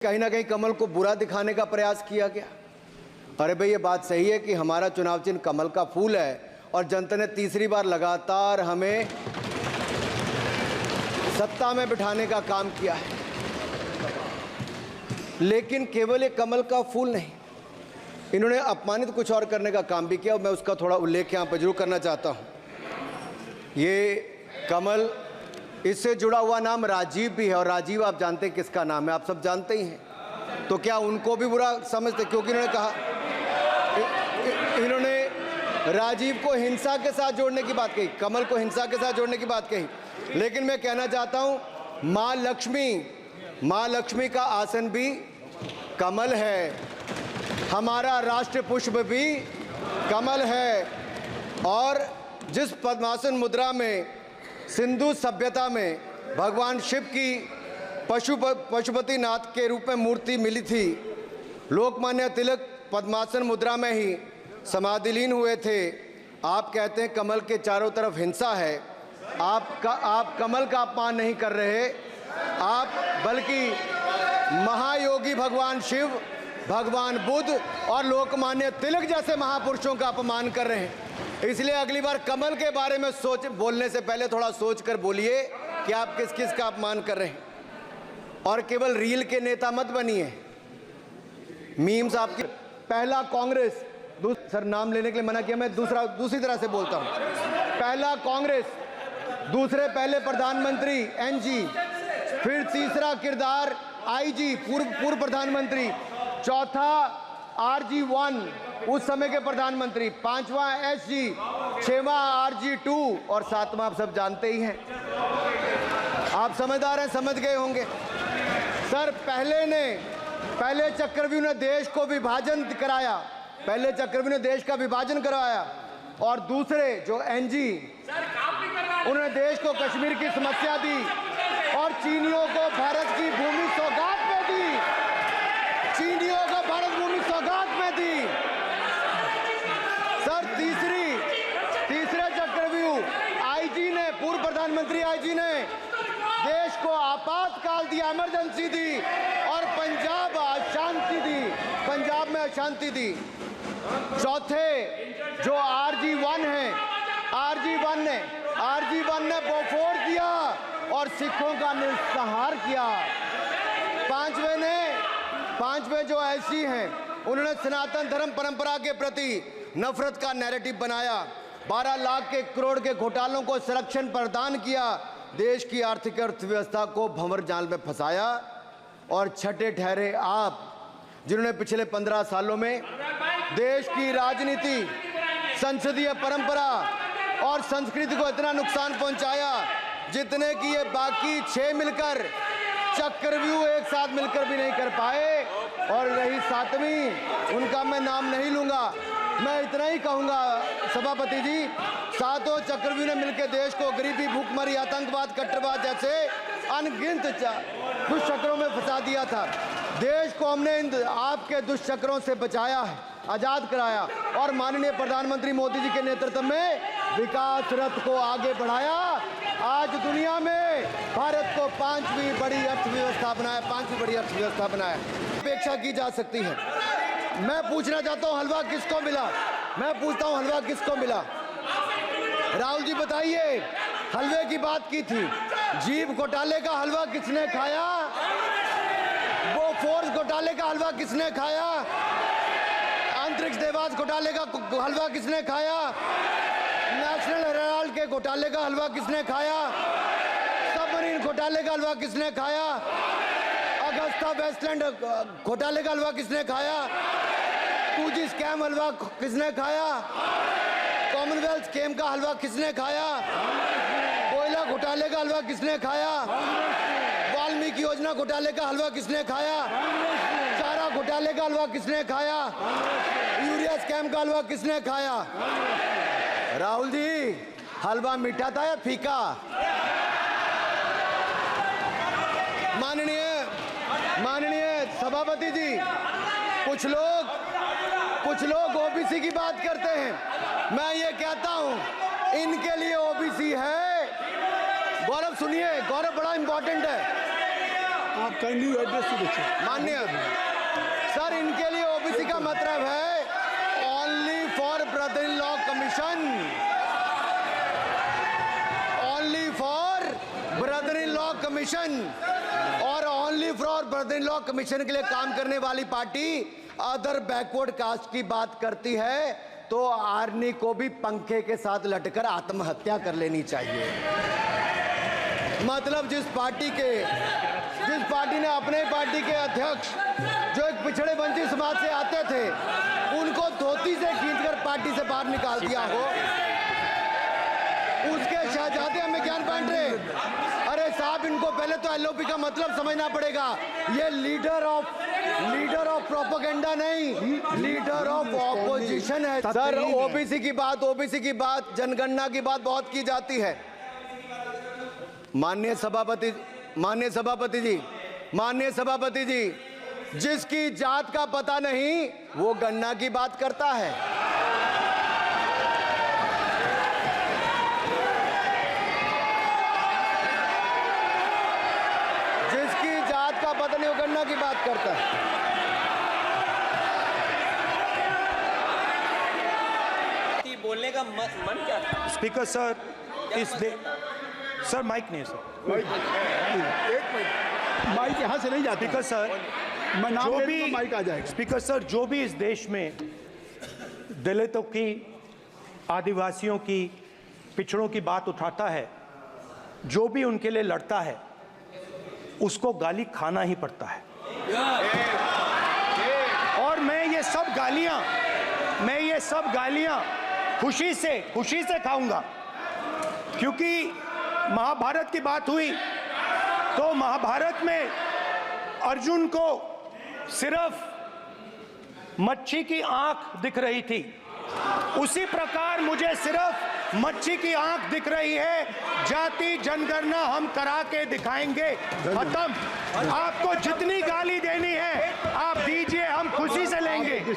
कहीं ना कहीं कमल को बुरा दिखाने का प्रयास किया गया। अरे भाई, ये बात सही है कि हमारा चुनाव चिन्ह कमल का फूल है और जनता ने तीसरी बार लगातार हमें सत्ता में बिठाने का काम किया है, लेकिन केवल ये कमल का फूल नहीं, इन्होंने अपमानित कुछ और करने का काम भी किया और मैं उसका थोड़ा उल्लेख यहाँ पर जरूर करना चाहता हूँ। ये कमल, इससे जुड़ा हुआ नाम राजीव भी है और राजीव आप जानते हैं किसका नाम है, आप सब जानते ही हैं। तो क्या उनको भी बुरा समझते? क्योंकि इन्होंने कहा, इन्होंने राजीव को हिंसा के साथ जोड़ने की बात कही, कमल को हिंसा के साथ जोड़ने की बात कही। लेकिन मैं कहना चाहता हूं, मां लक्ष्मी का आसन भी कमल है, हमारा राष्ट्र पुष्प भी कमल है। और जिस पद्मासन मुद्रा में सिंधु सभ्यता में भगवान शिव की पशुपति नाथ के रूप में मूर्ति मिली थी, लोकमान्य तिलक पद्मासन मुद्रा में ही समाधिलीन हुए थे। आप कहते हैं कमल के चारों तरफ हिंसा है। आप कमल का अपमान नहीं कर रहे, आप बल्कि महायोगी भगवान शिव, भगवान बुद्ध और लोकमान्य तिलक जैसे महापुरुषों का अपमान कर रहे हैं। इसलिए अगली बार कमल के बारे में बोलने से पहले थोड़ा सोच कर बोलिए कि आप किस किस का अपमान कर रहे हैं। और केवल रील के नेता मत बनिए, मीम्स आपके। पहला कांग्रेस, सर नाम लेने के लिए मना किया, मैं दूसरी तरह से बोलता हूं। पहला कांग्रेस, दूसरे पहले प्रधानमंत्री एनजी, फिर तीसरा किरदार आईजी पूर्व प्रधानमंत्री, चौथा RG1 उस समय के प्रधानमंत्री, पांचवा SG, छठवां RG2 और सातवां आप सब जानते ही हैं। आप समझदार हैं, समझ गए होंगे। सर पहले चक्रव्यूह ने देश को विभाजन कराया, पहले चक्रव्यूह ने देश का विभाजन करवाया और दूसरे जो NG, उन्होंने देश को कश्मीर की समस्या दी और चीनियों को भारत की भूमि सौगात में दी, चीनियों को भारत भूमि सौगात में दी। सर तीसरे चक्रव्यूह आईजी ने, पूर्व प्रधानमंत्री आईजी ने देश को आपातकाल दिया, इमरजेंसी दी और पंजाब में अशांति दी। चौथे जो RG1 है, RG1 ने बोफोर्स दिया और सिखों का निस्सहार किया। पांचवें जो ऐसी हैं, उन्होंने सनातन धर्म परंपरा के प्रति नफरत का नैरेटिव बनाया, 12 लाख के करोड़ के घोटालों को संरक्षण प्रदान किया, देश की आर्थिक अर्थव्यवस्था को भंवर जाल में फंसाया। और छठे ठहरे आप, जिन्होंने पिछले 15 सालों में देश की राजनीति, संसदीय परंपरा और संस्कृति को इतना नुकसान पहुंचाया जितने कि ये बाकी 6 मिलकर चक्रव्यूह एक साथ मिलकर भी नहीं कर पाए। और रही 7वीं, उनका मैं नाम नहीं लूंगा, मैं इतना ही कहूंगा सभापति जी, 7 चक्रव्यूह ने मिलकर देश को गरीबी, भूखमरी, आतंकवाद, कट्टरवाद जैसे अनगिनत दुष्चक्रों में फंसा दिया था। देश को हमने इन आपके दुष्चक्रों से बचाया है, आजाद कराया और माननीय प्रधानमंत्री मोदी जी के नेतृत्व में विकास रथ को आगे बढ़ाया। आज दुनिया में भारत को 5वीं बड़ी अर्थव्यवस्था बनाया, अपेक्षा की जा सकती है। मैं पूछना चाहता हूं, हलवा किसको मिला? मैं पूछता हूं, हलवा किसको मिला? राहुल जी बताइए, हलवे की बात की थी, जीभ घोटाले का हलवा किसने खाया? बोफोर्स घोटाले का हलवा किसने खाया? अंतरिक्ष देवास घोटाले का हलवा किसने खाया? नेशनल हेराल्ड के घोटाले का हलवा किसने खाया? सबमरीन घोटाले का हलवा किसने खाया? अगस्ता वेस्टलैंड घोटाले का हलवा किसने खाया? 2G स्कैम हलवा किसने खाया? कॉमनवेल्थ स्कैम का हलवा किसने खाया? कोयला घोटाले का हलवा किसने खाया? वाल्मीकि योजना घोटाले का हलवा किसने खाया? चारा घोटाले का हलवा किसने खाया? यूरिया स्कैम का हलवा किसने खाया? राहुल जी, हलवा मीठा था या फीका? माननीय सभापति जी, कुछ लोग ओबीसी की बात करते हैं। मैं ये कहता हूं, इनके लिए ओबीसी है। गौरव सुनिए, गौरव बड़ा इंपॉर्टेंट है। आप kindly address to the chair. माननीय सर, इनके लिए ओबीसी का मतलब है only for brother in law commission, only for brother in law commission. और only for brother in law commission के लिए काम करने वाली पार्टी अदर बैकवर्ड कास्ट की बात करती है तो आर्मी को भी पंखे के साथ लटकर आत्महत्या कर लेनी चाहिए। मतलब जिस पार्टी ने अपने पार्टी के अध्यक्ष जो एक पिछड़े वंचित समाज से आते थे उनको धोती से खींचकर पार्टी से बाहर निकाल दिया हो, उसके शहजादे हमें ज्ञान बांट रहे। अरे साहब, इनको पहले तो एलओपी का मतलब समझना पड़ेगा। ये लीडर ऑफ प्रोपेगेंडा नहीं, लीडर ऑफ ऑपोजिशन है। सर, ओबीसी की बात जनगणना की बात बहुत की जाती है। माननीय सभापति जी, जिसकी जात का पता नहीं वो गन्ना की बात करता है। जिसकी जात का पता नहीं वो गन्ना की बात करता है। बोलने का मन क्या था? स्पीकर सर, सर माइक नहीं सर, एक मिनट, माइक यहाँ से नहीं जाता। स्पीकर सर, मैं नाम जो ले भी लूंगा, माइक आ जाएगा। स्पीकर सर, जो भी इस देश में दलितों की, आदिवासियों की, पिछड़ों की बात उठाता है, जो भी उनके लिए लड़ता है, उसको गाली खाना ही पड़ता है। और मैं ये सब गालियां खुशी से खाऊंगा, क्योंकि महाभारत की बात हुई तो महाभारत में अर्जुन को सिर्फ मच्छी की आंख दिख रही थी, उसी प्रकार मुझे सिर्फ मच्छी की आंख दिख रही है। जाति जनगणना हम करा के दिखाएंगे। खत्म। आपको जितनी गाली देनी है आप दीजिए, हम खुशी से लेंगे।